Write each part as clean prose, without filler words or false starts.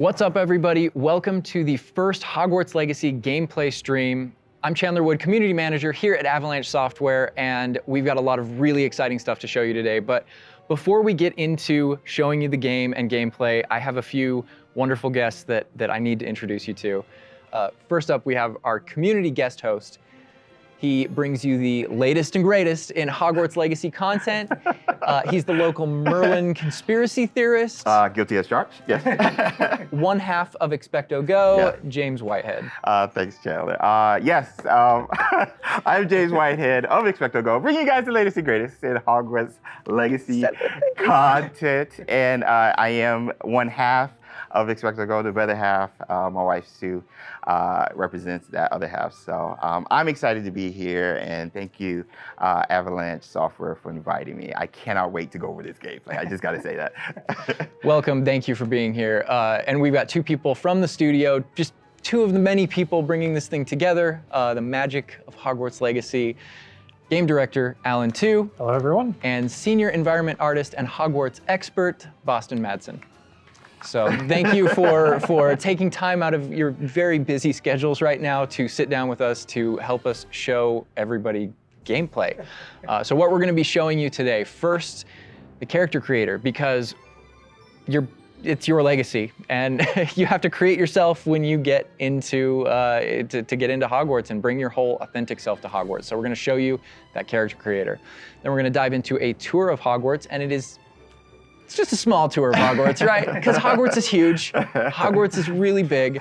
What's up, everybody? Welcome to the first Hogwarts Legacy gameplay stream. I'm Chandler Wood, Community Manager here at Avalanche Software, and we've got a lot of really exciting stuff to show you today. But before we get into showing you the game and gameplay, I have a few wonderful guests that I need to introduce you to. First up, we have our community guest host. He brings you the latest and greatest in Hogwarts Legacy content. He's the local Merlin conspiracy theorist. Guilty as charged, yes. One half of Expecto Go, Yeah. James Whitehead. Thanks, Chandler. Yes, I'm James Whitehead of Expecto Go, bringing you guys the latest and greatest in Hogwarts Legacy content. And I am one half of Expecto Go, the other half, my wife Sue, represents that other half. So I'm excited to be here, and thank you, Avalanche Software, for inviting me. I cannot wait to go over this gameplay. I just got to say that. Welcome, thank you for being here. And we've got two people from the studio, just two of the many people bringing this thing together, the magic of Hogwarts Legacy. Game director, Alan Tu. Hello, everyone. And senior environment artist and Hogwarts expert, Boston Madsen. So thank you for taking time out of your very busy schedules right now to sit down with us to help us show everybody gameplay. So what we're going to be showing you today, first, the character creator, because it's your legacy, and you have to create yourself when you get into to get into Hogwarts and bring your whole authentic self to Hogwarts. So we're going to show you that character creator. Then we're going to dive into a tour of Hogwarts, and it's just a small tour of Hogwarts, right? Because Hogwarts is huge. Hogwarts is really big.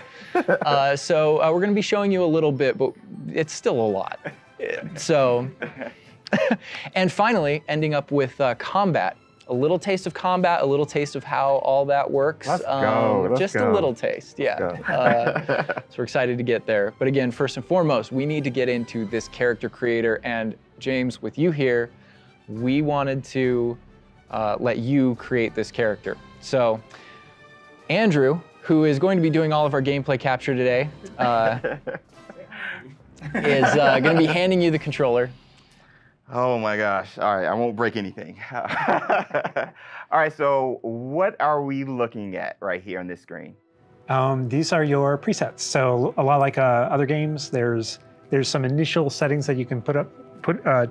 So we're going to be showing you a little bit, but it's still a lot. So, and finally, ending up with combat. A little taste of combat, a little taste of how all that works. Let's go. Just a little taste, yeah. So we're excited to get there. But again, first and foremost, we need to get into this character creator. And James, with you here, we wanted to let you create this character. So Andrew, who is going to be doing all of our gameplay capture today, is going to be handing you the controller. Oh my gosh. All right, I won't break anything. All right, so what are we looking at right here on this screen? These are your presets. So a lot like other games, there's some initial settings that you can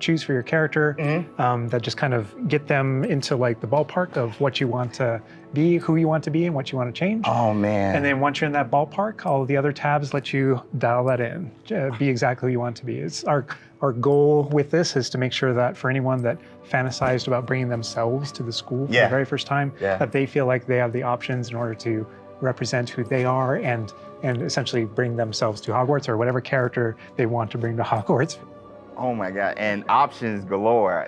choose for your character that just kind of get them into like the ballpark of what you want to be, who you want to be, and what you want to change. Oh man. And then once you're in that ballpark, all of the other tabs let you dial that in, be exactly who you want to be. It's our goal with this is to make sure that for anyone that fantasized about bringing themselves to the school for the very first time, that they feel like they have the options in order to represent who they are and essentially bring themselves to Hogwarts or whatever character they want to bring to Hogwarts. Oh my God, and options galore.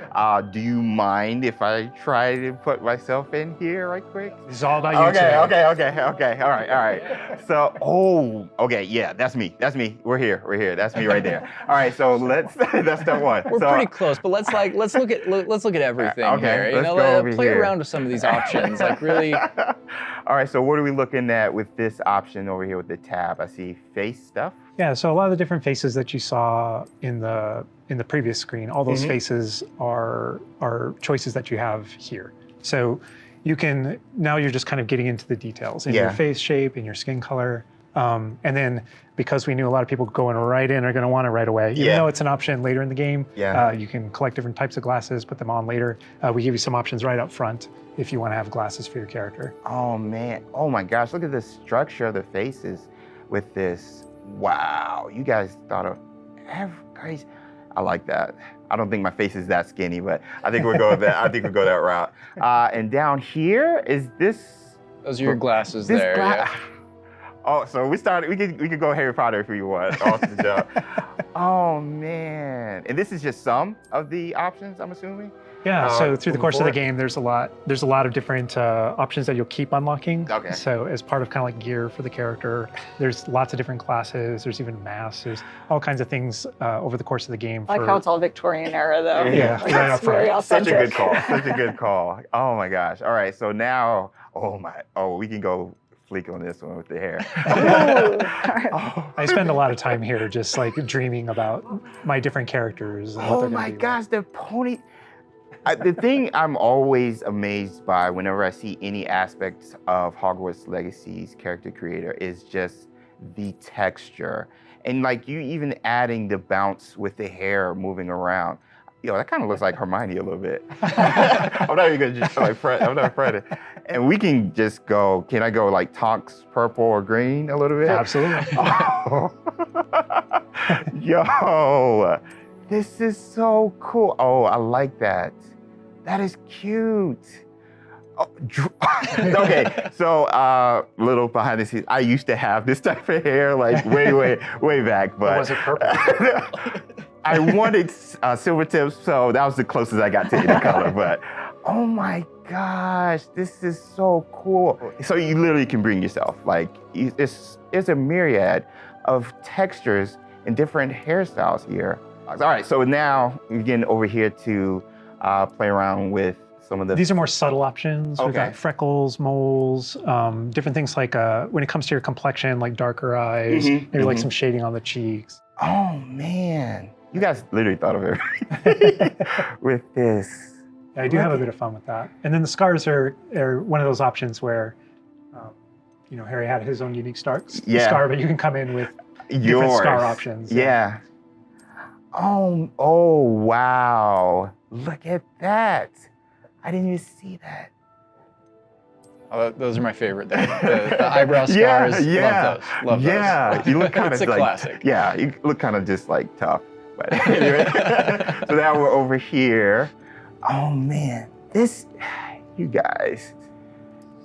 Do you mind if I try to put myself in here right quick? This is all about you today. Okay, all right. So, okay, yeah, that's me. We're here, that's me right there. All right, so that's step one. We're pretty close, but let's look at everything okay, here. Let's play here. around with some of these options, like really. All right, so what are we looking at with this option over here with the tab? I see face stuff. Yeah, so a lot of the different faces that you saw in the previous screen, all those faces are choices that you have here. So you can, now you're just kind of getting into the details in your face shape, in your skin color. And then because we knew a lot of people going right in are going to want it right away, even though it's an option later in the game, you can collect different types of glasses, put them on later. We give you some options right up front if you want to have glasses for your character. Oh man, oh my gosh, look at the structure of the faces with this. Wow, you guys thought of crazy. I like that. I don't think my face is that skinny, but I think we'll go that. I think we'll go that route. And down here is this. Those are your glasses there. Oh, so we could go Harry Potter if we want. Awesome job. Oh man, and this is just some of the options, I'm assuming. Yeah, so through the course of the game, there's a lot of different options that you'll keep unlocking. Okay. So as part of kind of like gear for the character, there's lots of different classes, there's even masks, there's all kinds of things over the course of the game. I like how it's all Victorian era though. Yeah, like, right up front. very authentic. Such a good call. Oh my gosh. All right, so now, we can go fleek on this one with the hair. I spend a lot of time here just like dreaming about my different characters. And what they're Oh my be gosh, the pony. The thing I'm always amazed by whenever I see any aspects of Hogwarts Legacy's character creator is just the texture. And like you even adding the bounce with the hair moving around. Yo, that kind of looks like Hermione a little bit. I'm not even gonna just like Fred. I'm not Fred. And we can just go. Can I go like Tonks purple or green a little bit? Absolutely. Oh. Yo, this is so cool. Oh, I like that. That is cute. Oh, okay, so little behind the scenes. I used to have this type of hair like way back, but was it purple? I wanted silver tips, so that was the closest I got to any color. But oh my gosh, this is so cool. So you literally can bring yourself. Like it's a myriad of textures and different hairstyles here. All right, so now we're getting over here to play around with some of the... These are more subtle options. We've Okay. got freckles, moles, different things like when it comes to your complexion, like darker eyes, maybe like some shading on the cheeks. Oh man, you guys literally thought of everything with this. Yeah, I do have a bit of fun with that. And then the scars are one of those options where, Harry had his own unique scar, but you can come in with different scar options. Yeah. Oh, wow. Look at that. I didn't even see that. Oh, those are my favorite. The eyebrow scars. Yeah. Love those. Yeah. You look kind of It's a like, classic. Yeah, you look kind of just like tough. But anyway, so now we're over here. Oh man, you guys,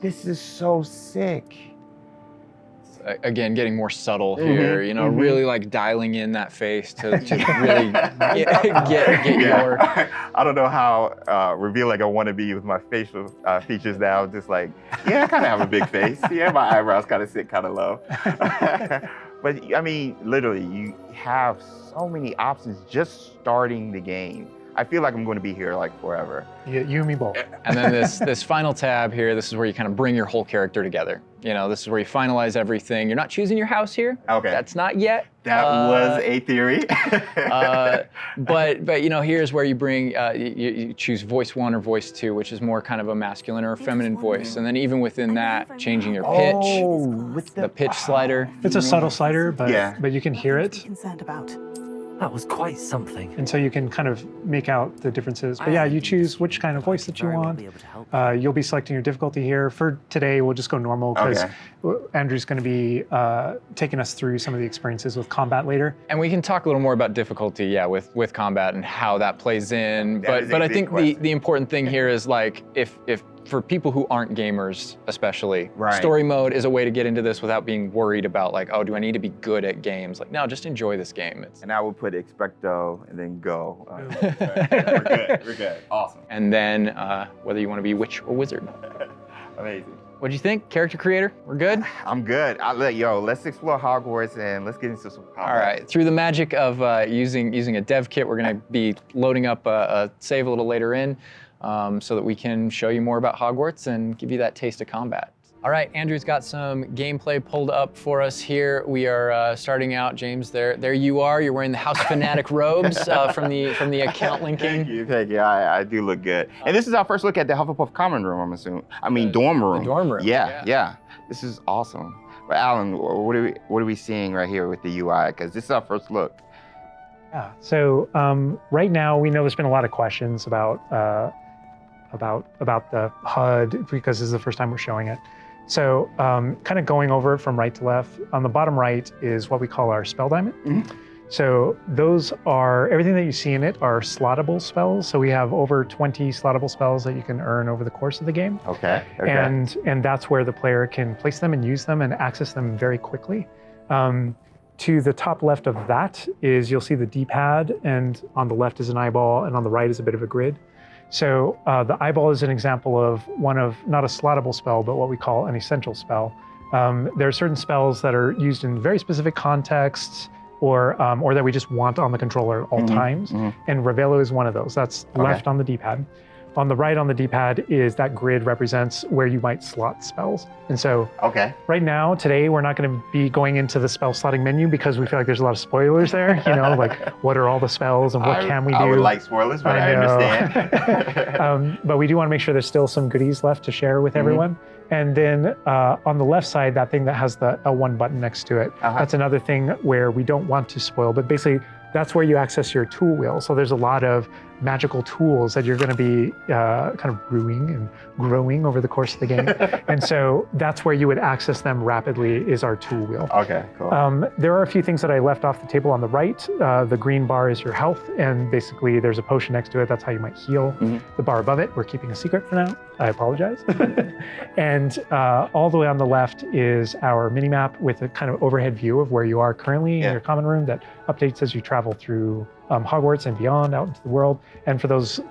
this is so sick. Again, getting more subtle here, really like dialing in that face to really get your... I don't know how revealing I want to be with my facial features now. Just like, yeah, I kind of have a big face. Yeah, my eyebrows kind of sit kind of low. But I mean, literally, you have so many options just starting the game. I feel like I'm going to be here like forever. You and me both. And then this final tab here, this is where you kind of bring your whole character together. This is where you finalize everything. You're not choosing your house here. Okay. That's not yet. That was a theory. But here's where you bring, you choose voice 1 or voice 2, which is more kind of a masculine or a feminine voice. And then even within that, changing your pitch, with the pitch slider. It's a subtle slider, but you can hear it. Concerned about. That was quite something. And so you can kind of make out the differences. But yeah, you choose which kind of voice that you want. You'll be selecting your difficulty here. For today, we'll just go normal because Andrew's going to be taking us through some of the experiences with combat later. And we can talk a little more about difficulty, with combat and how that plays in. But I think the important thing here is like if for people who aren't gamers especially, story mode is a way to get into this without being worried about like, oh, do I need to be good at games? Like, no, just enjoy this game. And I would put expecto and then go. We're good. Awesome. And then whether you want to be witch or wizard. Amazing. What'd you think? Character creator, we're good? I'm good. Let's explore Hogwarts and let's get into some combat. All right, through the magic of using a dev kit, we're gonna be loading up a save a little later in so that we can show you more about Hogwarts and give you that taste of combat. All right, Andrew's got some gameplay pulled up for us here. We are starting out, James, there you are. You're wearing the House Fanatic robes from the account linking. Thank you. I do look good. And this is our first look at the Hufflepuff common room, I'm assuming. Dorm room. The dorm room. Yeah. This is awesome. But Alan, what are we seeing right here with the UI? Because this is our first look. Yeah, so right now we know there's been a lot of questions about the HUD because this is the first time we're showing it. So kind of going over it from right to left, on the bottom right is what we call our spell diamond. So those are, everything that you see in it are slottable spells. So we have over 20 slottable spells that you can earn over the course of the game. Okay. And that's where the player can place them and use them and access them very quickly. To the top left of that is, you'll see the D-pad, and on the left is an eyeball, and on the right is a bit of a grid. So the eyeball is an example of one of, not a slottable spell, but what we call an essential spell. There are certain spells that are used in very specific contexts, or that we just want on the controller at all times. And Ravello is one of those. That's left on the D-pad. On the right on the D-pad is that grid represents where you might slot spells. And so right now, today, we're not going to be going into the spell slotting menu because we feel like there's a lot of spoilers there. You know, like what are all the spells and what can we do? I would like spoilers, but I understand. But we do want to make sure there's still some goodies left to share with everyone. And then on the left side, that thing that has the L1 button next to it, that's another thing where we don't want to spoil, but basically that's where you access your tool wheel. So there's a lot of magical tools that you're going to be kind of brewing and growing over the course of the game. And so that's where you would access them rapidly is our tool wheel. Okay, cool. There are a few things that I left off the table on the right. The green bar is your health, and basically there's a potion next to it. That's how you might heal. The bar above it, we're keeping a secret for now. I apologize. And all the way on the left is our mini map with a kind of overhead view of where you are currently in your common room that updates as you travel through Hogwarts and beyond out into the world. And for those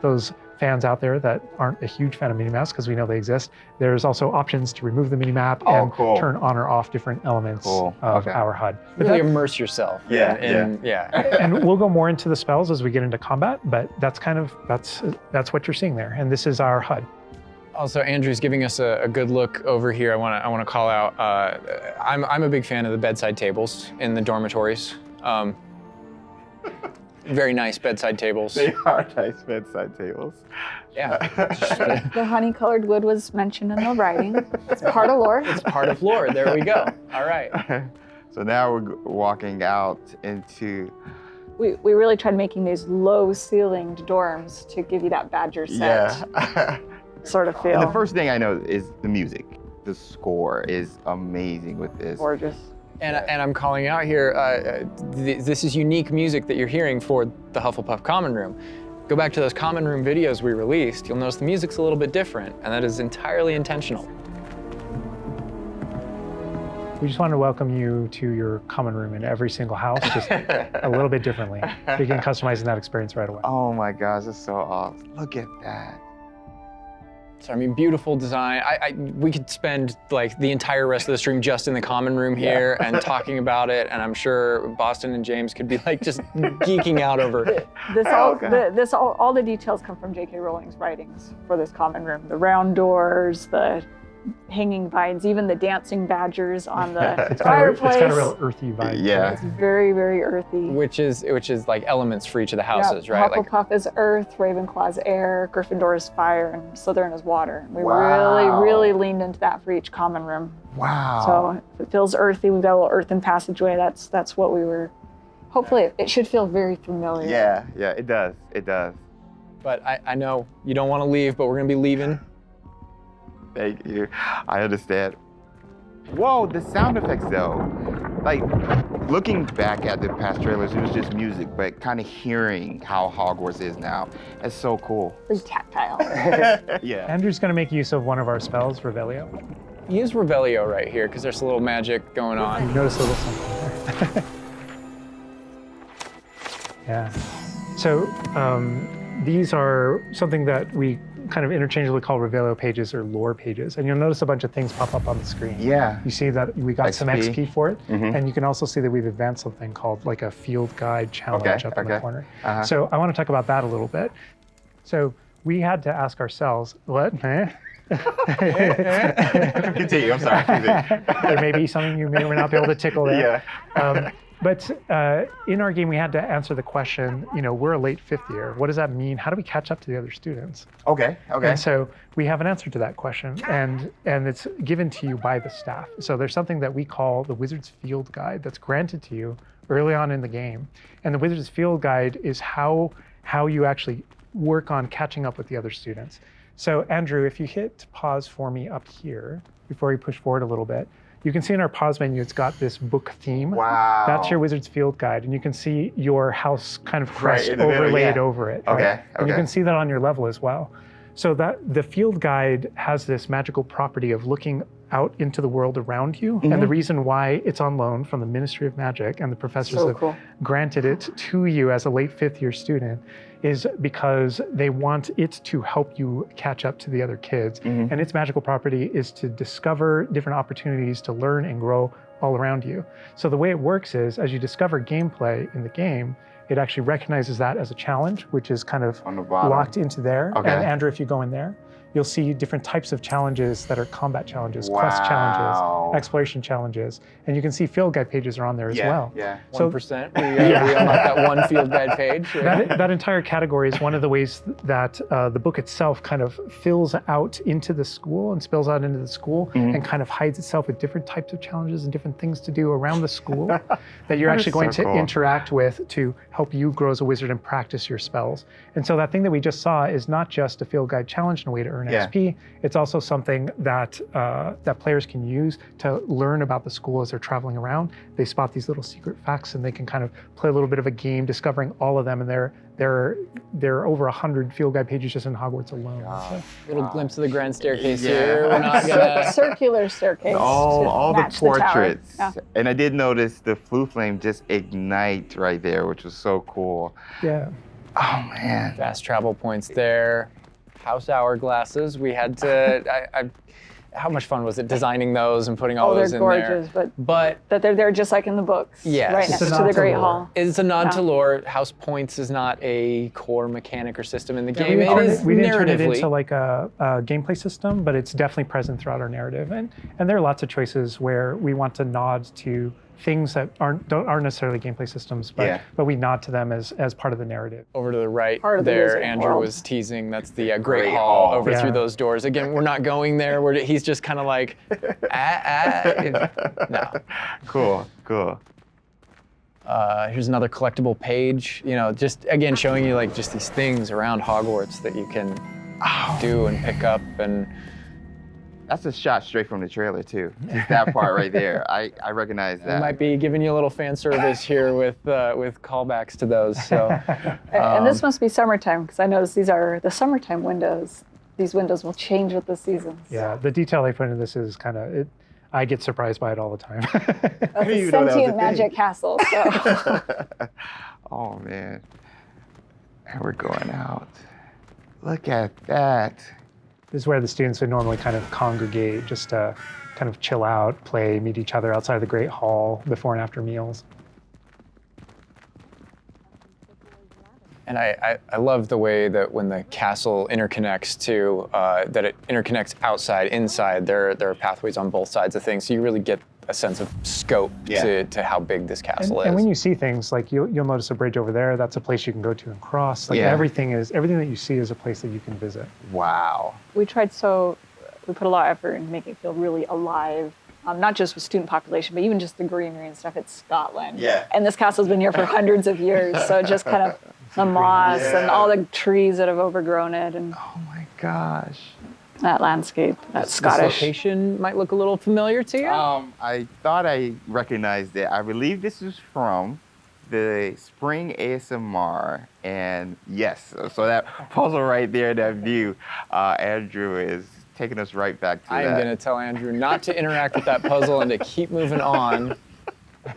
fans out there that aren't a huge fan of minimaps, because we know they exist, there's also options to remove the minimap and turn on or off different elements of our HUD. But really immerse yourself. And we'll go more into the spells as we get into combat, but that's kind of, that's what you're seeing there. And this is our HUD. Also, Andrew's giving us a good look over here. I want to call out. I'm a big fan of the bedside tables in the dormitories. Very nice bedside tables. They are nice bedside tables. Yeah. The honey-colored wood was mentioned in the writing. It's part of lore. It's part of lore. There we go. All right. So now we're walking out into. We really tried making these low-ceilinged dorms to give you that Badger set sort of feel. And the first thing I know is the music. The score is amazing with this. Gorgeous. And I'm calling out here, this is unique music that you're hearing for the Hufflepuff Common Room. Go back to those Common Room videos we released, you'll notice the music's a little bit different, and that is entirely intentional. We just want to welcome you to your common room in every single house, just a little bit differently. Begin customizing that experience right away. Oh my gosh, that's so awesome. Look at that. So, I mean, beautiful design. We could spend like the entire rest of the stream just in the common room here and talking about it, and I'm sure Boston and James could be like just geeking out over it. All the details come from J.K. Rowling's writings for this common room. The round doors, the hanging vines, even the dancing badgers on the fireplace. It's got a real earthy vibe. Yeah. It's very, very earthy. Which is like elements for each of the houses, right? Hufflepuff is earth, Ravenclaw's air, Gryffindor is fire, and Slytherin is water. We really leaned into that for each common room. Wow. So it feels earthy. We've got a little earthen passageway. That's what we were. Hopefully, it should feel very familiar. Yeah, it does. It does. But I know you don't want to leave, but we're gonna be leaving. Thank you. I understand. Whoa, the sound effects though. Like, looking back at the past trailers, it was just music, but kind of hearing how Hogwarts is now, it's so cool. Pretty tactile. Yeah. Andrew's going to make use of one of our spells, Revelio. Use Revelio right here, because there's a little magic going on. You notice a little something there. Yeah. So these are something that we kind of interchangeably call Revelio pages or lore pages. And you'll notice a bunch of things pop up on the screen. Yeah. You see that we got some XP for it. And you can also see that we've advanced something called like a field guide challenge up in the corner. So I want to talk about that a little bit. So we had to ask ourselves, Continue, I'm sorry. There may be something you may or may not be able to tickle there. Yeah. But in our game, we had to answer the question, we're a late fifth year. What does that mean? How do we catch up to the other students? Okay. And so we have an answer to that question, and it's given to you by the staff. So there's something that we call the Wizard's Field Guide that's granted to you early on in the game. And the Wizard's Field Guide is how you actually work on catching up with the other students. So Andrew, if you hit pause for me up here, before we push forward a little bit, you can see in our pause menu, it's got this book theme. Wow. That's your Wizard's Field Guide. And you can see your house kind of crest overlaid over it. Right? And you can see that on your level as well. So that the Field Guide has this magical property of looking out into the world around you. And the reason why it's on loan from the Ministry of Magic and the professors have granted it to you as a late fifth year student is because they want it to help you catch up to the other kids. And its magical property is to discover different opportunities to learn and grow all around you. So the way it works is, as you discover gameplay in the game, it actually recognizes that as a challenge, which is kind of On the bottom. locked into there. Okay. And Andrew, if you go in there, you'll see different types of challenges that are combat challenges, quest challenges, exploration challenges, and you can see field guide pages are on there as well. Yeah. 1%. We unlocked that one field guide page. That entire category is one of the ways that the book itself kind of fills out into the school and spills out into the school and kind of hides itself with different types of challenges and different things to do around the school that you're actually going to interact with to help you grow as a wizard and practice your spells. And so that thing that we just saw is not just a field guide challenge and a way to earn XP. It's also something that that players can use to learn about the school as they're traveling around. They spot these little secret facts and they can kind of play a little bit of a game discovering all of them. And there are over 100 field guide pages just in Hogwarts alone. So. Little glimpse of the grand staircase here. We're not gonna... Circular staircase. All the match the tower. portraits. Yeah. And I did notice the flue flame just ignite right there, which was so cool. Yeah. Oh man. Fast travel points there. House hourglasses. We had to. How much fun was it designing those and putting all those in they're there? gorgeous, but that they're there just like in the books. Yes. Right It's next a to nod the to Great lore. Hall. it's a nod to Yeah. lore. House points is not a core mechanic or system in the game. We It is didn't turn it narratively. into like a gameplay system, but it's definitely present throughout our narrative. And there are lots of choices where we want to nod to things that aren't necessarily gameplay systems, but we nod to them as part of the narrative. Over to the right Part of the there, Wizarding Andrew World. was teasing. That's the Great Great Hall Hall. over Yeah. through those doors. Again, we're not going there. He's just kind of like, no. Cool. Here's another collectible page. You know, just again showing you like just these things around Hogwarts that you can do and pick up and. That's a shot straight from the trailer too. Just that part right there. I recognize We that. might be giving you a little fan service here with callbacks to those. So, And this must be summertime because I noticed these are the summertime windows. These windows will change with the seasons. Yeah, the detail they put into this is kind of, I get surprised by it all the time. That's a even know that was a sentient thing. magic castle. So. Oh man. And we're going out. Look at that. This is where the students would normally kind of congregate just to kind of chill out, play, meet each other outside the Great Hall before and after meals. and I love the way that when the castle interconnects to that it interconnects outside, inside. There are pathways on both sides of things, so you really get a sense of scope to how big this castle is. And when you see things like you'll notice a bridge over there, that's a place you can go to and cross. Like everything that you see is a place that you can visit. Wow. We put a lot of effort in making it feel really alive. Not just with student population, but even just the greenery and stuff. It's Scotland. Yeah. And this castle's been here for hundreds of years, so it just kind of the moss and all the trees that have overgrown it, and Oh my gosh. that landscape, that This Scottish. location might look a little familiar to you. I thought I recognized it. I believe this is from the Spring ASMR, and yes, so that puzzle right there, that view, Andrew is taking us right back to I am going to tell Andrew not to interact with that puzzle and to keep moving on.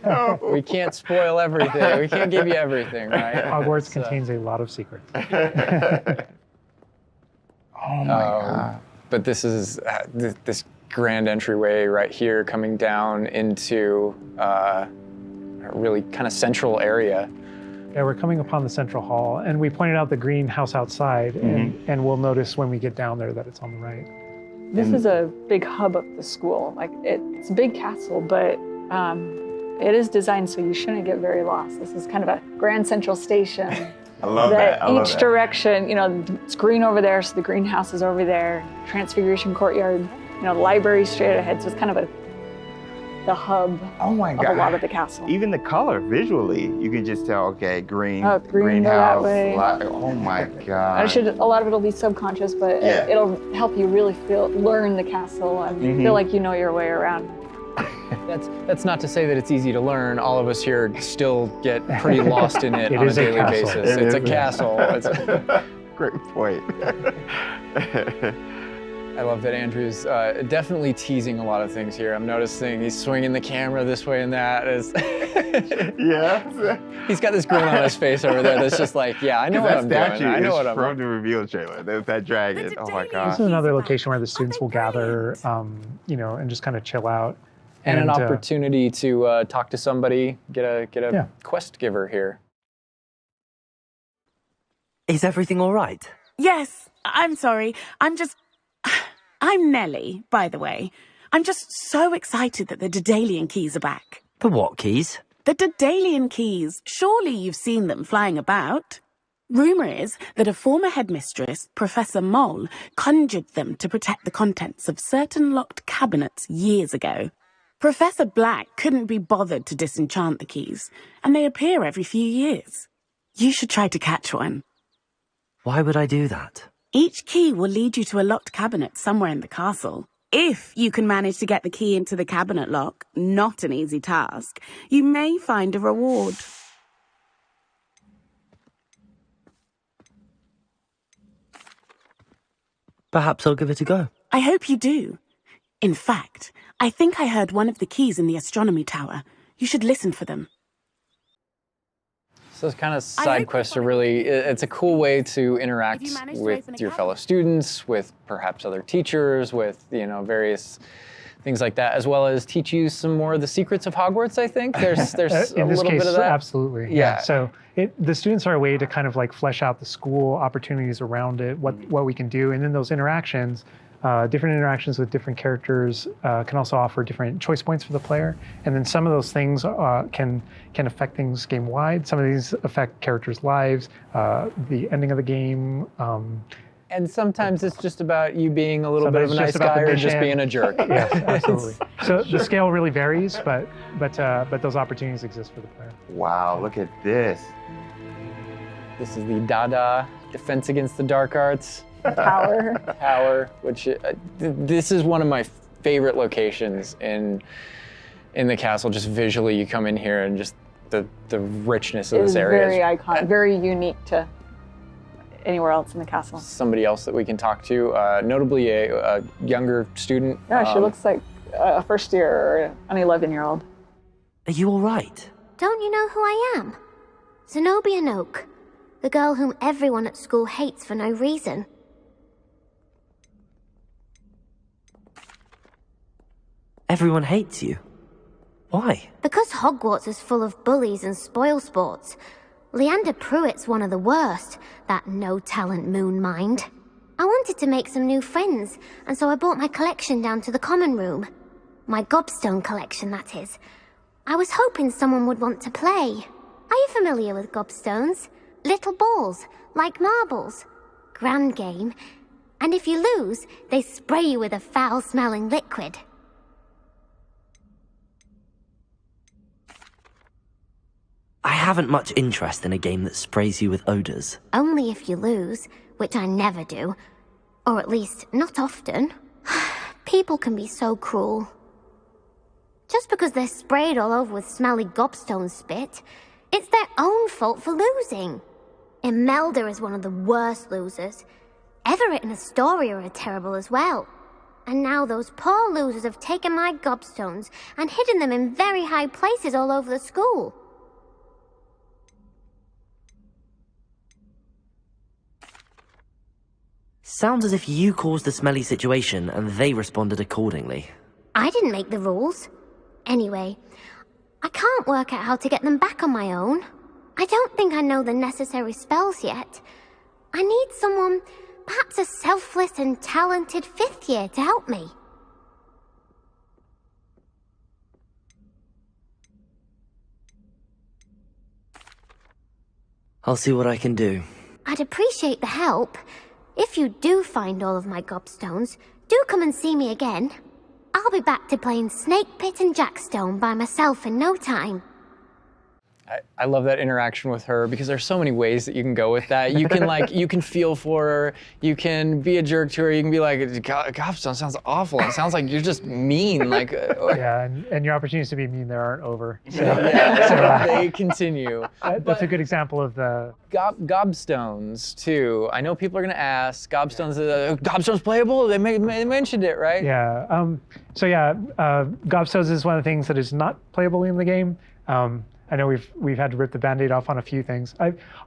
No. We can't spoil everything. We can't give you everything, right? Hogwarts contains a lot of secrets. Oh my God. But this is this grand entryway right here coming down into a really kind of central area. Yeah, we're coming upon the central hall, and we pointed out the greenhouse outside, and we'll notice when we get down there that it's on the right. This is a big hub of the school. Like it's a big castle, but it is designed so you shouldn't get very lost. This is kind of a grand central station. I love that. I love Each that. direction, it's green over there, so the greenhouse is over there. Transfiguration courtyard, the library straight ahead. So it's kind of the hub Oh my of God. a lot of the castle. Even the color, visually, you can just tell, okay, green, Oh, green, go greenhouse. that way. Oh my God. A lot of it'll be subconscious, but it'll help you really learn the castle and feel like you know your way around. That's not to say that it's easy to learn. All of us here still get pretty lost in it It on a is a daily castle. basis. It It's a is. castle. Great point. I love that Andrew's definitely teasing a lot of things here. I'm noticing he's swinging the camera this way and that. Yes. He's got this grin on his face over there that's just like, yeah, I know what That I'm doing. statue I know is what I'm from the reveal trailer. There's that dragon. Oh my This gosh. is another location where the students will gather, and just kind of chill out. And an opportunity to talk to somebody, get a quest giver here. Is everything all right? Yes, I'm sorry. I'm Nellie, by the way. I'm just so excited that the Daedalian keys are back. The what keys? The Daedalian keys. Surely you've seen them flying about. Rumour is that a former headmistress, Professor Moll, conjured them to protect the contents of certain locked cabinets years ago. Professor Black couldn't be bothered to disenchant the keys, and they appear every few years. You should try to catch one. Why would I do that? Each key will lead you to a locked cabinet somewhere in the castle. If you can manage to get the key into the cabinet lock, not an easy task, you may find a reward. Perhaps I'll give it a go. I hope you do. In fact, I think I heard one of the keys in the astronomy tower. You should listen for them. So those kind of side quests are really, it's a cool way to interact with your fellow students, with perhaps other teachers, with, various things like that, as well as teach you some more of the secrets of Hogwarts, I think. There's a little bit of that. Absolutely. Yeah. So the students are a way to kind of like flesh out the school opportunities around it, what we can do. And then those interactions, different interactions with different characters can also offer different choice points for the player. And then some of those things can affect things game-wide. Some of these affect characters' lives, the ending of the game. And sometimes it's just about you being a little bit of a nice guy or just being a jerk. Yes, absolutely. So the scale really varies, but those opportunities exist for the player. Wow, look at this. This is the Dada Defense Against the Dark Arts. Tower. Which this is one of my favorite locations in the castle. Just visually, you come in here and just the richness of this area is very iconic, very unique to anywhere else in the castle. Somebody else that we can talk to, notably a younger student. Yeah, she looks like a first year or an 11-year-old. Are you all right? Don't you know who I am? Zenobia Noak, the girl whom everyone at school hates for no reason. Everyone hates you. Why? Because Hogwarts is full of bullies and spoilsports. Leander Pruitt's one of the worst, that no-talent moon mind. I wanted to make some new friends, and so I brought my collection down to the common room. My gobstone collection, that is. I was hoping someone would want to play. Are you familiar with gobstones? Little balls, like marbles. Grand game. And if you lose, they spray you with a foul-smelling liquid. I haven't much interest in a game that sprays you with odors. Only if you lose, which I never do. Or at least, not often. People can be so cruel. Just because they're sprayed all over with smelly gobstone spit, it's their own fault for losing. Imelda is one of the worst losers. Everett and Astoria are terrible as well. And now those poor losers have taken my gobstones and hidden them in very high places all over the school. Sounds as if you caused the smelly situation and they responded accordingly. I didn't make the rules. Anyway, I can't work out how to get them back on my own. I don't think I know the necessary spells yet. I need someone, perhaps a selfless and talented 5th year to help me. I'll see what I can do. I'd appreciate the help. If you do find all of my gobstones, do come and see me again. I'll be back to playing Snake Pit and Jackstone by myself in no time. I love that interaction with her because there's so many ways that you can go with that. You can you can feel for her. You can be a jerk to her. You can be like, gobstone sounds awful. It sounds like you're just mean. Yeah, and your opportunities to be mean there aren't over. So, they continue. That's a good example of the gobstones too. I know people are gonna ask, gobstones playable? They mentioned it, right? Yeah. Gobstones is one of the things that is not playable in the game. I know we've had to rip the Band-Aid off on a few things.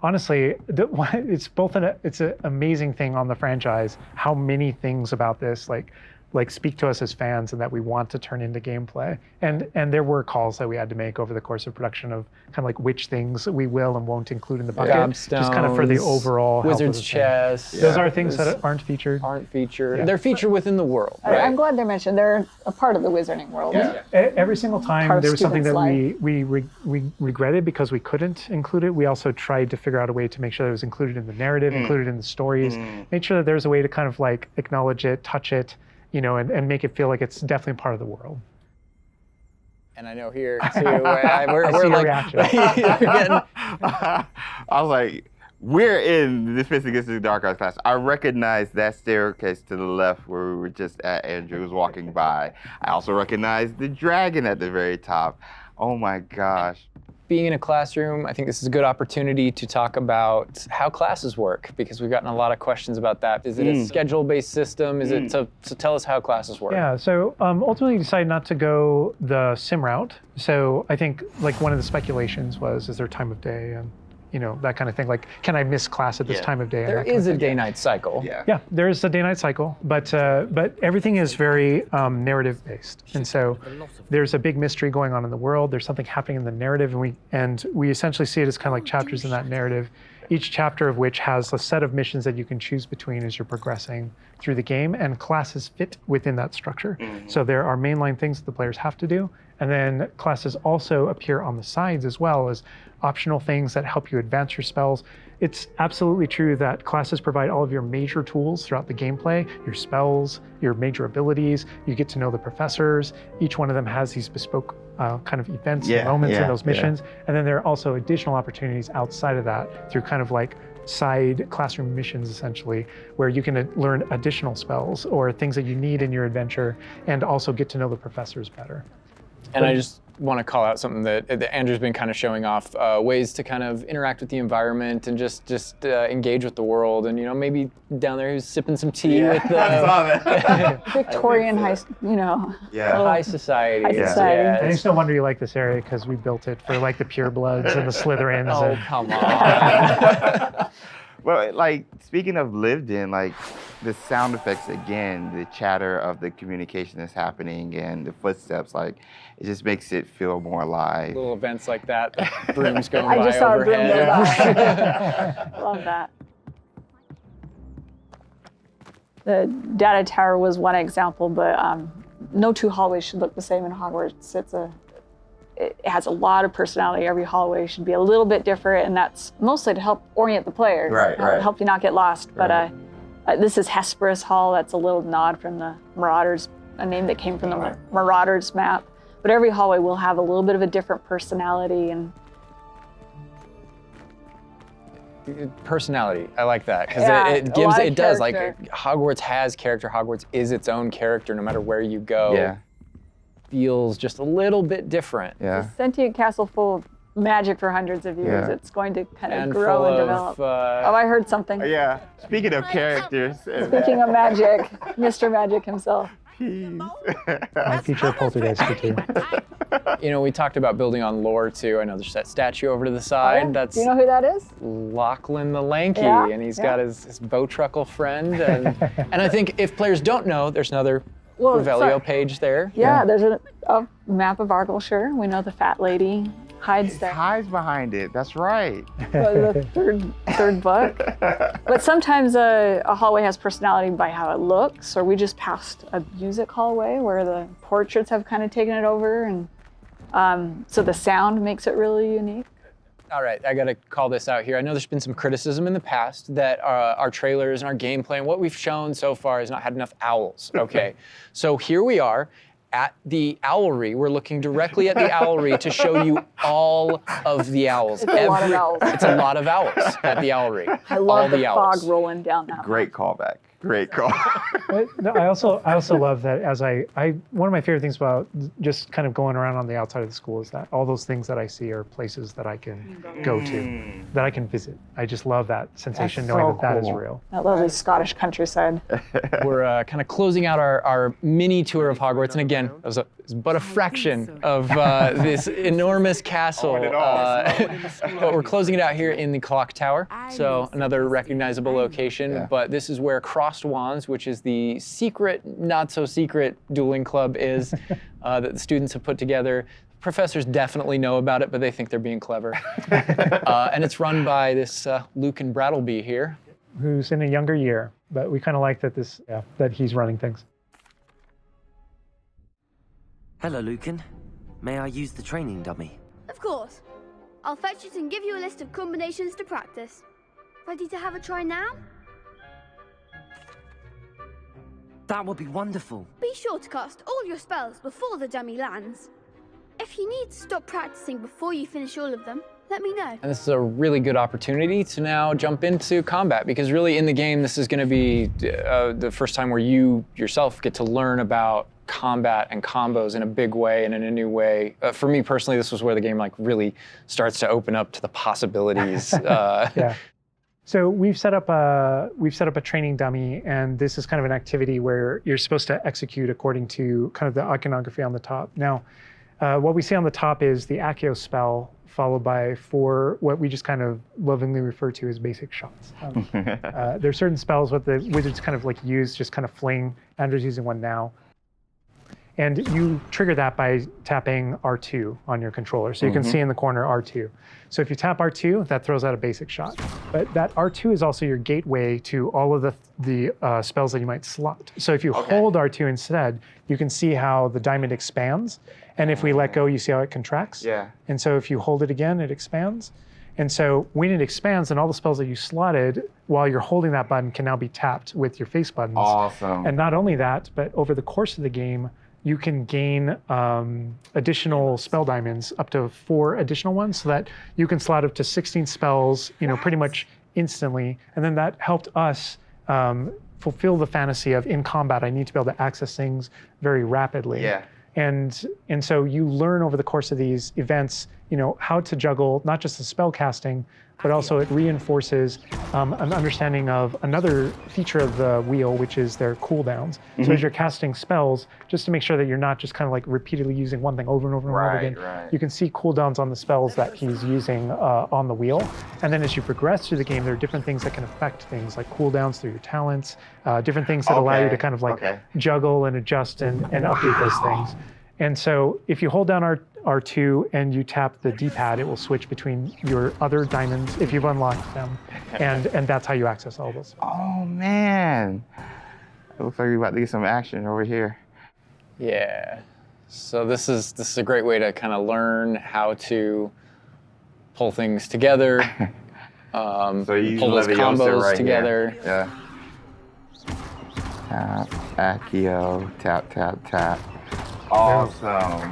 Honestly, it's an amazing thing on the franchise how many things about this, like like speak to us as fans and that we want to turn into gameplay. And there were calls that we had to make over the course of production of kind of like which things we will and won't include in the bucket, just kind of for the overall health of Wizard's the thing. chess. Those are things that aren't featured. Aren't featured. Yeah. They're featured within the world. Right? I'm glad they're mentioned. They're a part of the wizarding world. Yeah. Every single Part time of there was something that Steven's we regretted because we couldn't include it. We also tried to figure out a way to make sure that it was included in the narrative, included in the stories, make sure that there's a way to kind of like acknowledge it, touch it, and make it feel like it's definitely part of the world. And I know here too, we're your like, reaction. I was like, we're in the Dismissing Against the Dark Arts class. I recognize that staircase to the left where we were just at. Andrew was walking by. I also recognize the dragon at the very top. Oh my gosh. Being in a classroom, I think this is a good opportunity to talk about how classes work, because we've gotten a lot of questions about that. Is it a schedule-based system? Is it so tell us how classes work? Yeah, so ultimately we decided not to go the sim route. So I think like one of the speculations was, is there time of day and that kind of thing. Like, can I miss class at this time of day? There is a day-night cycle. Yeah, there is a day-night cycle, but everything is very narrative-based, and so there's a big mystery going on in the world. There's something happening in the narrative, and we essentially see it as kind of like chapters in that narrative. Each chapter of which has a set of missions that you can choose between as you're progressing through the game, and classes fit within that structure. So there are mainline things that the players have to do, and then classes also appear on the sides as well as optional things that help you advance your spells. It's absolutely true that classes provide all of your major tools throughout the gameplay, your spells, your major abilities. You get to know the professors. Each one of them has these bespoke kind of events and moments in those missions. And then there are also additional opportunities outside of that through kind of like side classroom missions, essentially, where you can learn additional spells or things that you need in your adventure and also get to know the professors better. And I just want to call out something that Andrew's been kind of showing off, ways to kind of interact with the environment and just engage with the world. And maybe down there he's sipping some tea with the Victorian high, high society. High society. And it's no wonder you like this area because we built it for like the purebloods and the Slytherins. Oh, come on. Well, like, speaking of lived in, like, the sound effects again, the chatter of the communication that's happening and the footsteps, like, it just makes it feel more alive. Little events like that, the brooms going I by just saw overhead. a broom go by. Love that. The data tower was one example, but no two hallways should look the same in Hogwarts. It has a lot of personality. Every hallway should be a little bit different, and that's mostly to help orient the player, help you not get lost. But this is Hesperus Hall. That's a little nod from the Marauders, a name that came from the Marauders map. But every hallway will have a little bit of a different personality and personality. I like that because it does like Hogwarts has character. Hogwarts is its own character no matter where you go. Yeah. Feels just a little bit different. Yeah. It's a sentient castle full of magic for hundreds of years. Yeah. It's going to kind of And grow full and of, develop. Oh, I heard something. Yeah. Speaking of characters. Speaking of magic, Mr. Magic himself. I feature a poltergeist too. We talked about building on lore too. I know there's that statue over to the side. That's Do you know who that is? Lachlan the Lanky, Yeah, and he's got his Bowtruckle friend. And I think if players don't know, there's another Revelio page there. Yeah, there's a map of Argyllshire. We know the fat lady hides there. Hides behind it. That's right. The third book. But sometimes a hallway has personality by how it looks, or we just passed a music hallway where the portraits have kind of taken it over, and so the sound makes it really unique. All right, I gotta call this out here. I know there's been some criticism in the past that our trailers and our gameplay and what we've shown so far has not had enough owls. Okay, so here we are at the owlry. We're looking directly at the owlry to show you all of the owls. It's a lot of owls. It's a lot of owls at the owlry. I love the owls. fog rolling down that way. Great callback. Great call. No, I also love that as I one of my favorite things about just kind of going around on the outside of the school is that all those things that I see are places that I can go to, that I can visit. I just love that sensation knowing that is real. That lovely Scottish countryside. We're kind of closing out our mini tour of Hogwarts, and again, it was is but a fraction of this enormous castle. But we're closing it out here in the clock tower. So another recognizable location. But this is where Crossed Wands, which is the secret, not so secret dueling club is that the students have put together. Professors definitely know about it, but they think they're being clever. And it's run by this Lucan Brattleby here. Who's in a younger year, but we kind of like that that he's running things. Hello, Lucan. May I use the training dummy? Of course. I'll fetch it and give you a list of combinations to practice. Ready to have a try now? That would be wonderful. Be sure to cast all your spells before the dummy lands. If you need to stop practicing before you finish all of them, let me know. And this is a really good opportunity to now jump into combat, because really in the game, this is going to be the first time where you yourself get to learn about combat and combos in a big way and in a new way. For me personally, this was where the game like really starts to open up to the possibilities. Yeah. So we've set up a training dummy, and this is kind of an activity where you're supposed to execute according to kind of the iconography on the top. Now, what we see on the top is the Accio spell, followed by 4 what we just kind of lovingly refer to as basic shots. There are certain spells what the wizards kind of like use, just kind of fling. Andrew's using one now. And you trigger that by tapping R2 on your controller. So you can see in the corner R2. So if you tap R2, that throws out a basic shot. But that R2 is also your gateway to all of the spells that you might slot. So if you hold R2 instead, you can see how the diamond expands. And if we let go, you see how it contracts. Yeah. And so if you hold it again, it expands. And so when it expands, then all the spells that you slotted while you're holding that button can now be tapped with your face buttons. Awesome. And not only that, but over the course of the game, you can gain additional spell diamonds, up to 4 additional ones, so that you can slot up to 16 spells, pretty much instantly. And then that helped us fulfill the fantasy of in combat, I need to be able to access things very rapidly. Yeah. And so you learn over the course of these events, how to juggle not just the spell casting, but also it reinforces an understanding of another feature of the wheel, which is their cooldowns. So as you're casting spells, just to make sure that you're not just kind of like repeatedly using one thing over and over and over again, you can see cooldowns on the spells that he's using on the wheel. And then as you progress through the game, there are different things that can affect things, like cooldowns through your talents, different things that allow you to kind of like juggle and adjust and update those things. And so if you hold down R2 and you tap the D-pad, it will switch between your other diamonds if you've unlocked them, and that's how you access all those. Oh man, it looks like we're about to get some action over here. Yeah. So this is a great way to kind of learn how to pull things together, So you pull those combos right together. Here. Yeah. Tap, Accio, tap, tap, tap. Awesome.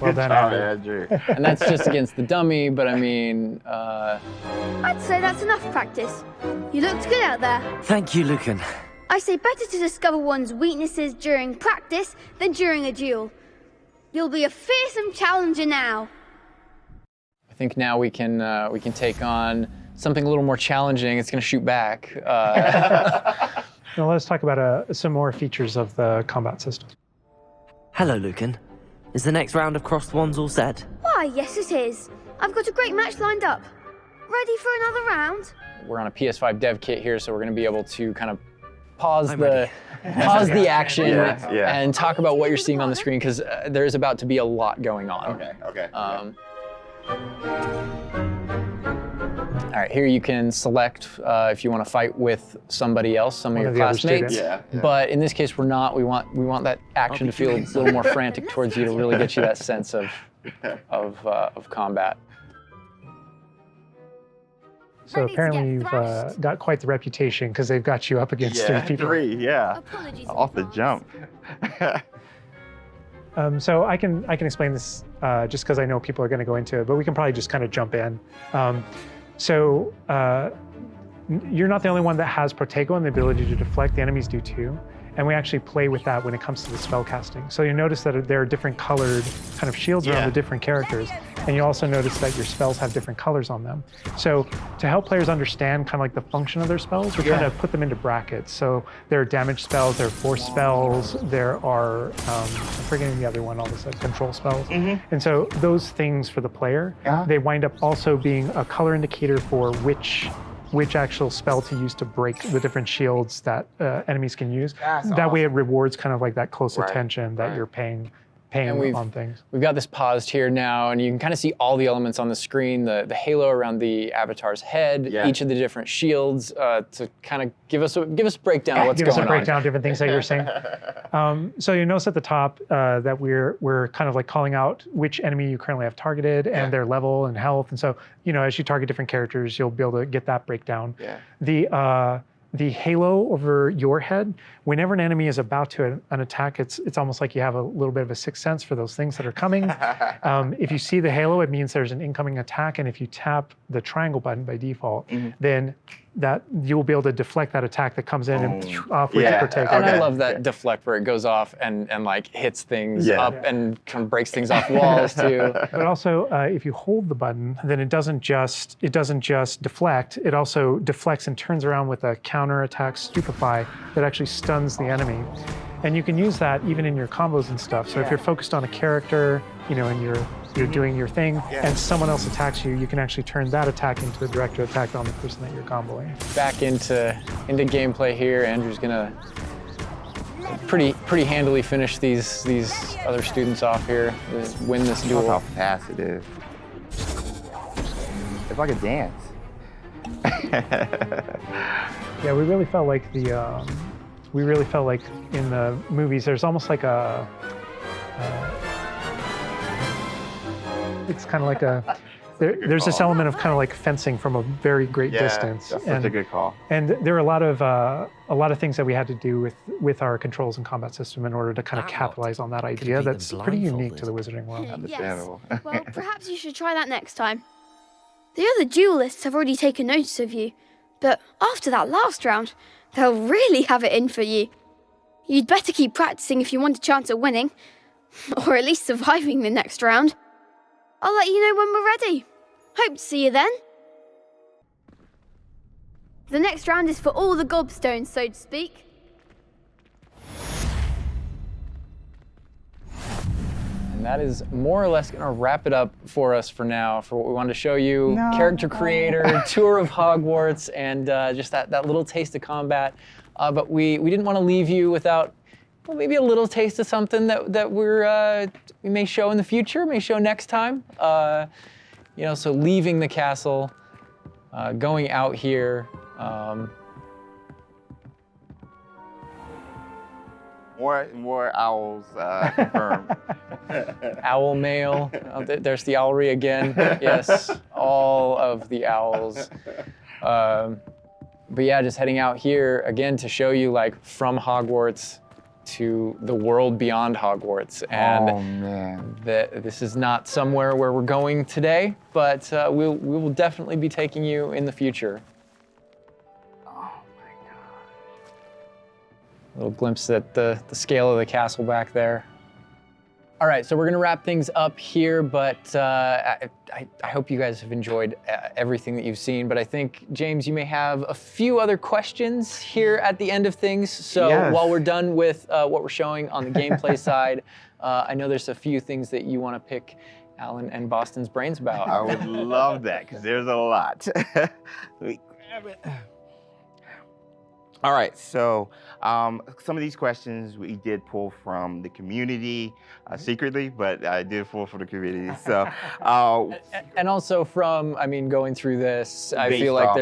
Well done, Andrew. And that's just against the dummy, but I mean... I'd say that's enough practice. You looked good out there. Thank you, Lucan. I say better to discover one's weaknesses during practice than during a duel. You'll be a fearsome challenger now. I think now we can take on something a little more challenging. It's going to shoot back. Now let's talk about some more features of the combat system. Hello, Lucan. Is the next round of Crossed Wands all set? Why, yes it is. I've got a great match lined up. Ready for another round? We're on a PS5 dev kit here, so we're going to be able to kind of pause the action and talk about what you're seeing on the screen, because there's about to be a lot going on. Okay. All right, here you can select if you want to fight with somebody else, some of your classmates. Yeah. But in this case, we're not. We want that action to feel a little more frantic towards you to really get you that sense of combat. So apparently you've got quite the reputation, because they've got you up against 3 people. 3, off the jump. So I can explain this just because I know people are going to go into it, but we can probably just kind of jump in. So you're not the only one that has Protego and the ability to deflect. The enemies do too. and we actually play with that when it comes to the spell casting. So you notice that there are different colored kind of shields around the different characters, and you also notice that your spells have different colors on them. So to help players understand kind of like the function of their spells, we kind of put them into brackets. So there are damage spells, there are force spells, there are, I'm forgetting the other one, all of a sudden, control spells. And so those things for the player, they wind up also being a color indicator for which actual spell to use to break the different shields that enemies can use. That way it rewards kind of like that close attention that you're paying on things. We've got this paused here now, and you can kind of see all the elements on the screen, the halo around the avatar's head, each of the different shields, to kind of give us a breakdown of what's going on. Give us a breakdown of different things that you're saying. So you notice at the top that we're kind of like calling out which enemy you currently have targeted and their level and health. And so, you know, as you target different characters, you'll be able to get that breakdown. The halo over your head, whenever an enemy is about to an attack, it's almost like you have a little bit of a sixth sense for those things that are coming. If you see the halo, it means there's an incoming attack, and if you tap the triangle button by default, then that you will be able to deflect that attack that comes in and off with the protect. And I love that deflect where it goes off and like hits things up and kind of breaks things off walls too. But also, if you hold the button, then it doesn't just deflect. It also deflects and turns around with a counter attack stupefy that actually stuns the enemy. And you can use that even in your combos and stuff. So if you're focused on a character, you know, and you're doing your thing, and someone else attacks you, you can actually turn that attack into a direct attack on the person that you're comboing. Back into gameplay here. Andrew's gonna pretty handily finish these other students off here, win this duel. Look how fast it is. It's like a dance. Yeah, we really felt like in the movies, there's almost like a. It's kind of like there's this element of kind of like fencing from a very great distance. That's such a good call. And there are a lot of things that we had to do with our controls and combat system in order to kind of capitalize on that idea that's pretty unique to the Wizarding world. Understandable. Yes. Well, perhaps you should try that next time. The other duelists have already taken notice of you, but after that last round, they'll really have it in for you. You'd better keep practicing if you want a chance at winning, or at least surviving the next round. I'll let you know when we're ready. Hope to see you then. The next round is for all the gobstones, so to speak. And that is more or less gonna wrap it up for us for now, for what we wanted to show you. Character creator, tour of Hogwarts, and just that little taste of combat. But we didn't want to leave you without maybe a little taste of something that we may show in the future, may show next time. You know, so leaving the castle, going out here. More owls confirmed. Owl mail. There's the owlry again. Yes, all of the owls. But yeah, just heading out here again to show you like from Hogwarts to the world beyond Hogwarts. And this is not somewhere where we're going today, but we will definitely be taking you in the future. A little glimpse at the scale of the castle back there. All right, so we're gonna wrap things up here, but I hope you guys have enjoyed everything that you've seen, but I think, James, you may have a few other questions here at the end of things. So while we're done with what we're showing on the gameplay side, I know there's a few things that you wanna pick Alan and Boston's brains about. I would love that, because there's a lot. Let me grab it. All right, so some of these questions we did pull from the community secretly, but I did pull from the community. So, and also from, I mean, going through this, I feel like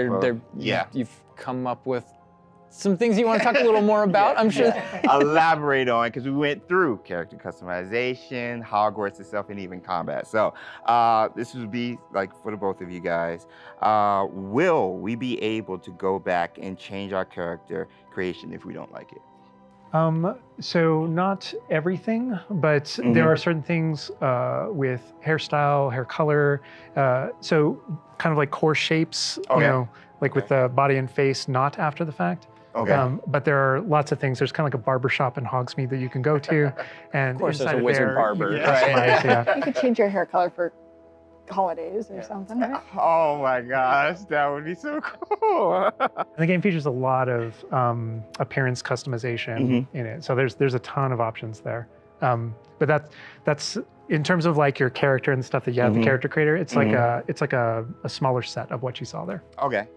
you've come up with some things you want to talk a little more about, I'm sure. Elaborate on, because we went through character customization, Hogwarts itself, and even combat. So this would be like for the both of you guys. Will we be able to go back and change our character creation if we don't like it? So not everything, but there are certain things with hairstyle, hair color, so kind of like core shapes, you know, like with the body and face, not after the fact. Okay. But there are lots of things. There's kind of like a barber shop in Hogsmeade that you can go to, and Of course, there's inside a of wizard there, barber. you can Right. customize, yeah. You could change your hair color for holidays or something, right? Oh my gosh, that would be so cool. And the game features a lot of appearance customization in it. So there's a ton of options there. But that's in terms of like your character and stuff that you have, the character creator. It's like a smaller set of what you saw there. Okay.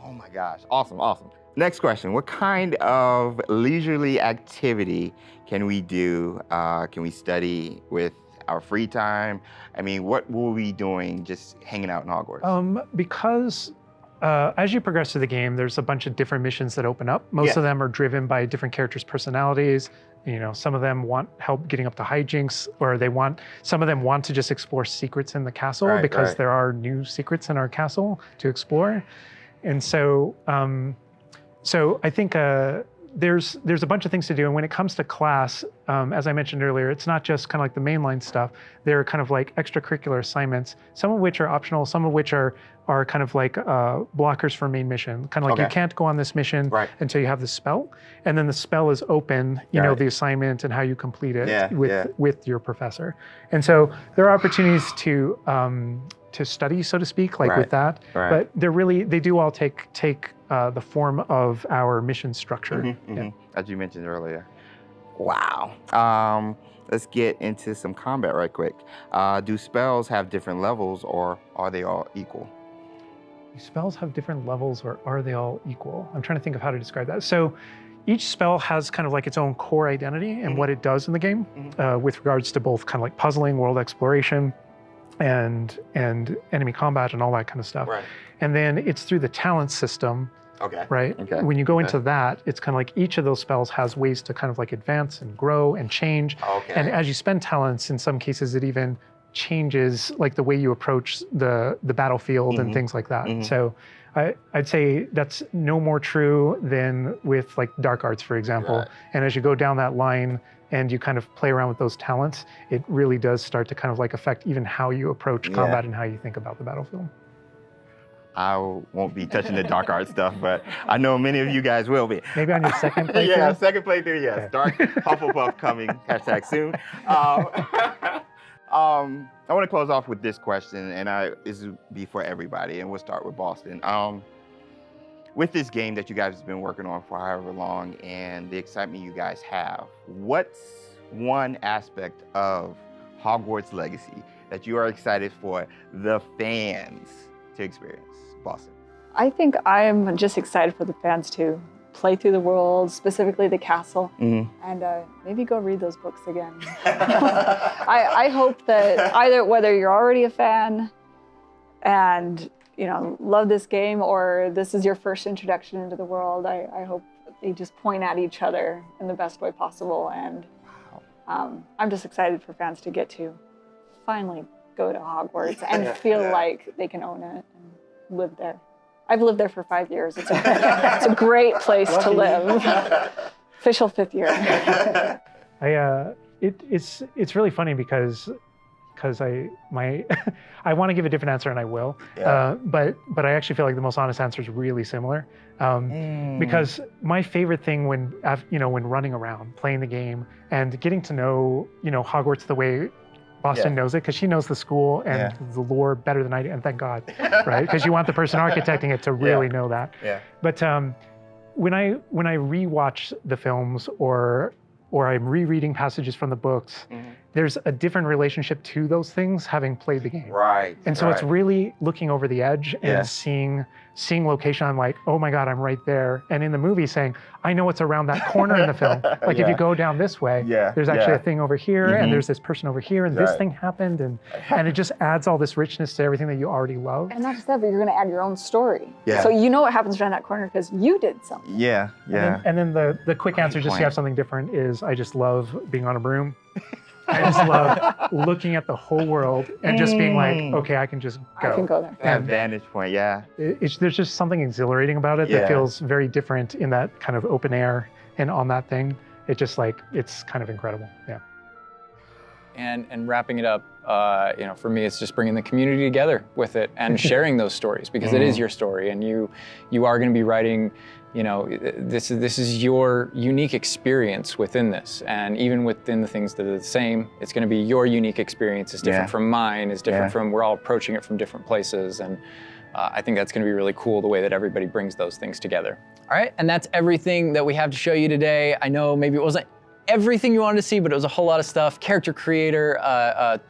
Oh my gosh, awesome, awesome. Next question, what kind of leisurely activity can we do? Can we study with our free time? I mean, what will we be doing just hanging out in Hogwarts? Because as you progress through the game, there's a bunch of different missions that open up. Most of them are driven by different characters' personalities. You know, some of them want help getting up to hijinks, or some of them want to just explore secrets in the castle because there are new secrets in our castle to explore. And so, so I think there's a bunch of things to do. And when it comes to class, as I mentioned earlier, it's not just kind of like the mainline stuff. There are kind of like extracurricular assignments, some of which are optional, some of which are kind of like blockers for main mission. Kind of like you can't go on this mission until you have the spell. And then the spell is open, you know, the assignment and how you complete it with your professor. And so there are opportunities to study, so to speak, like with that. But they do all take the form of our mission structure. As you mentioned earlier. Wow. Let's get into some combat right quick. Do spells have different levels, or are they all equal? Do spells have different levels, or are they all equal? I'm trying to think of how to describe that. So each spell has kind of like its own core identity and what it does in the game with regards to both kind of like puzzling, world exploration, and enemy combat and all that kind of stuff. And then it's through the talent system, right? When you go into that, it's kind of like each of those spells has ways to kind of like advance and grow and change. And as you spend talents, in some cases, it even changes like the way you approach the battlefield and things like that. So I'd say that's no more true than with like dark arts, for example. And as you go down that line and you kind of play around with those talents, it really does start to kind of like affect even how you approach combat and how you think about the battlefield. I won't be touching the dark art stuff, but I know many of you guys will be. Maybe on your second playthrough? Yeah, second playthrough, yes. Okay. Dark Hufflepuff coming, #soon. I want to close off with this question, and this will be for everybody, and we'll start with Boston. With this game that you guys have been working on for however long and the excitement you guys have, what's one aspect of Hogwarts Legacy that you are excited for the fans to experience? Boston. I think I'm just excited for the fans to play through the world, specifically the castle, and maybe go read those books again. I hope that whether you're already a fan and love this game, or this is your first introduction into the world, I hope they just point at each other in the best way possible. And I'm just excited for fans to get to finally go to Hogwarts and feel like they can own it and live there. I've lived there for 5 years. It's a great place to live. Official 5th year. It's really funny because I want to give a different answer, and I will. But I actually feel like the most honest answer is really similar. Because my favorite thing when running around, playing the game, and getting to know Hogwarts the way Boston knows it, because she knows the school and the lore better than I do, and thank God, right? Because you want the person architecting it to really know that. But when I rewatch the films or I'm rereading passages from the books, there's a different relationship to those things having played the game. And so it's really looking over the edge and seeing location. I'm like, oh my God, I'm right there. And in the movie saying, I know what's around that corner in the film. Like if you go down this way, there's actually a thing over here, and there's this person over here, and this thing happened, and it just adds all this richness to everything that you already love. And not just that, but you're going to add your own story. So you know what happens around that corner because you did something. And then the quick answer, just to have something different, is I just love being on a broom. I just love looking at the whole world and just being like, okay, I can just go. I can go there. That vantage point, there's just something exhilarating about it that feels very different in that kind of open air and on that thing. It just it's kind of incredible. and wrapping it up, you know, for me, it's just bringing the community together with it and sharing those stories, because it is your story, and you are going to be writing. You know, this is your unique experience within this, and even within the things that are the same, it's going to be your unique experience. It's different from mine. It's different from. We're all approaching it from different places, and I think that's going to be really cool, the way that everybody brings those things together. All right, and that's everything that we have to show you today. I know maybe it wasn't everything you wanted to see, but it was a whole lot of stuff. Character creator, a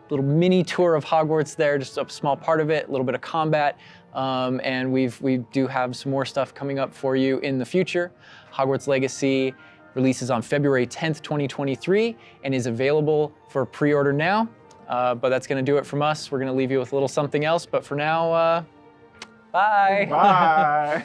little mini tour of Hogwarts there, just a small part of it, a little bit of combat. And we do have some more stuff coming up for you in the future. Hogwarts Legacy releases on February 10th, 2023, and is available for pre-order now. But that's going to do it from us. We're going to leave you with a little something else, but for now, bye. Bye.